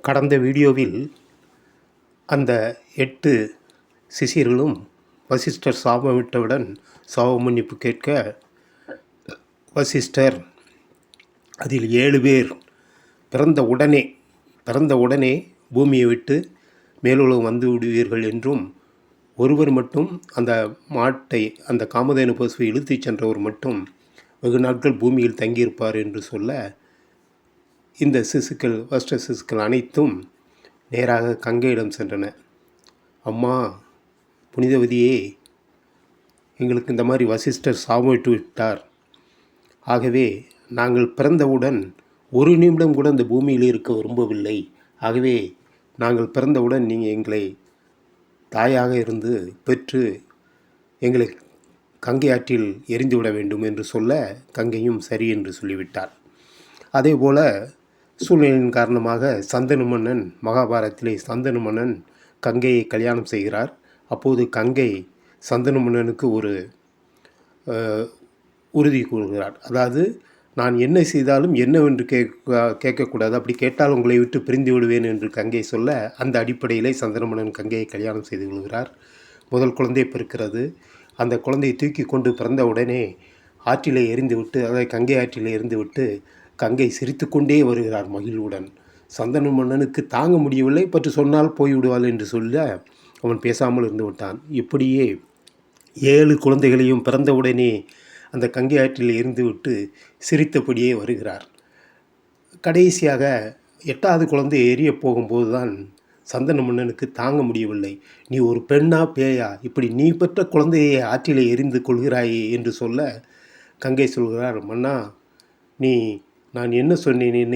கடந்த வீடியோவில் அந்த 8 சிஷ்யர்களும் வசிஷ்டர் சாபமிட்டவுடன் சாப மன்னிப்பு கேட்க வசிஷ்டர் அதில் 7 பேர் பிறந்த உடனே பூமியை விட்டு மேலுலகம் வந்து விடுவீர்கள் என்றும், ஒருவர் மட்டும் அந்த மாட்டை, அந்த காமதேனு பசுவை இழுத்துச் சென்றவர் மட்டும் வெகு நாட்கள் பூமியில் தங்கியிருப்பார் என்று சொல்ல, இந்த வசிஷ்ட சிசுக்கள் அனைத்தும் நேராக கங்கையிடம் சென்றன. அம்மா புனிதவதியே, எங்களுக்கு இந்த மாதிரி வசிஷ்டர் சாபமிட்டு விட்டார். ஆகவே நாங்கள் பிறந்தவுடன் ஒரு நிமிடம் கூட இந்த பூமியில் இருக்க விரும்பவில்லை. ஆகவே நாங்கள் பிறந்தவுடன் நீங்கள் எங்களை தாயாக இருந்து பெற்று எங்களை கங்கை ஆற்றில் எரிந்துவிட வேண்டும் என்று சொல்ல, கங்கையும் சரி என்று சொல்லிவிட்டார். அதேபோல சூழ்நிலையின் காரணமாக சந்தனு மன்னன், மகாபாரதத்திலே சந்தனு மன்னன் கங்கையை கல்யாணம் செய்கிறார். அப்போது கங்கை சந்தனு மன்னனுக்கு ஒரு உறுதி கூறுகிறார். அதாவது, நான் என்ன செய்தாலும் என்னவென்று கேட்கக்கூடாது, அப்படி கேட்டால் உங்களை விட்டு பிரிந்து விடுவேன் என்று கங்கை சொல்ல, அந்த அடிப்படையிலே சந்தனு மன்னன் கங்கையை கல்யாணம் செய்து கொள்கிறார். முதல் குழந்தை பிறக்கிறது. அந்த குழந்தையை தூக்கி கொண்டு பிறந்த உடனே ஆற்றிலே எறிந்துவிட்டு, அதாவது கங்கை ஆற்றிலே எறிந்துவிட்டு கங்கை சிரித்து கொண்டே வருகிறார் மகிழ்வுடன். சந்தனு மன்னனுக்கு தாங்க முடியவில்லை. பற்றி சொன்னால் போய்விடுவாள் என்று சொல்ல அவன் பேசாமல் இருந்து விட்டான். இப்படியே 7 குழந்தைகளையும் பிறந்தவுடனே அந்த கங்கை ஆற்றில் எறிந்துவிட்டு சிரித்தபடியே வருகிறார். கடைசியாக 8வது குழந்தை எரிய போகும்போது தான் சந்தனு மன்னனுக்கு தாங்க முடியவில்லை. நீ ஒரு பெண்ணா பேயா, இப்படி நீ பெற்ற குழந்தையை ஆற்றிலே எறிந்து கொள்கிறாயே என்று சொல்ல, கங்கை சொல்கிறார், மன்னா, நான் என்ன சொன்னேன்,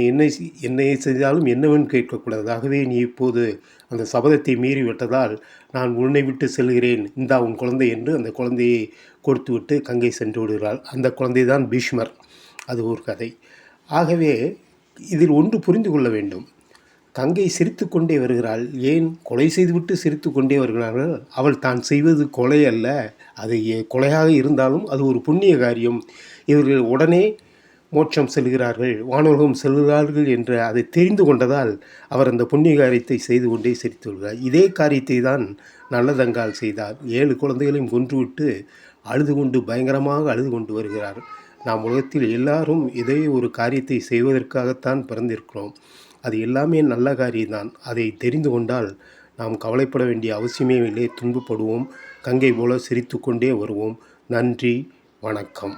என்னை செய்தாலும் என்னவென்று கேட்கக்கூடாது. ஆகவே நீ இப்போது அந்த சபதத்தை மீறி விட்டதால் நான் உன்னை விட்டு செல்கிறேன், இந்தா உன் குழந்தை என்று அந்த குழந்தையை கொடுத்துவிட்டு கங்கை சென்று விடுகிறாள். அந்த குழந்தை தான் பீஷ்மர். அது ஒரு கதை. ஆகவே இதில் ஒன்று புரிந்து கொள்ள வேண்டும். கங்கை சிரித்து கொண்டே வருகிறாள். ஏன் கொலை செய்துவிட்டு சிரித்து கொண்டே வருகிறார்கள்? அவள் தான் செய்வது கொலை அல்ல. அது கொலையாக இருந்தாலும் அது ஒரு புண்ணிய காரியம். இவர்கள் உடனே மோட்சம் செல்கிறார்கள், வானுலகம் செல்கிறார்கள் என்று அதை தெரிந்து கொண்டதால் அவர் அந்த புண்ணிய காரியத்தை செய்து கொண்டே சிரித்து வருகிறார். இதே காரியத்தை தான் நல்லதங்கால் செய்தார். 7 குழந்தைகளையும் கொன்றுவிட்டு பயங்கரமாக அழுது கொண்டு வருகிறார். நாம் உலகத்தில் எல்லாரும் இதே ஒரு காரியத்தை செய்வதற்காகத்தான் பிறந்திருக்கிறோம். அது எல்லாமே நல்ல காரியம்தான். அதை தெரிந்து கொண்டால் நாம் கவலைப்பட வேண்டிய அவசியமே இல்லை. துன்பப்படுவோம், கங்கை போல சிரித்து கொண்டே வருவோம். நன்றி, வணக்கம்.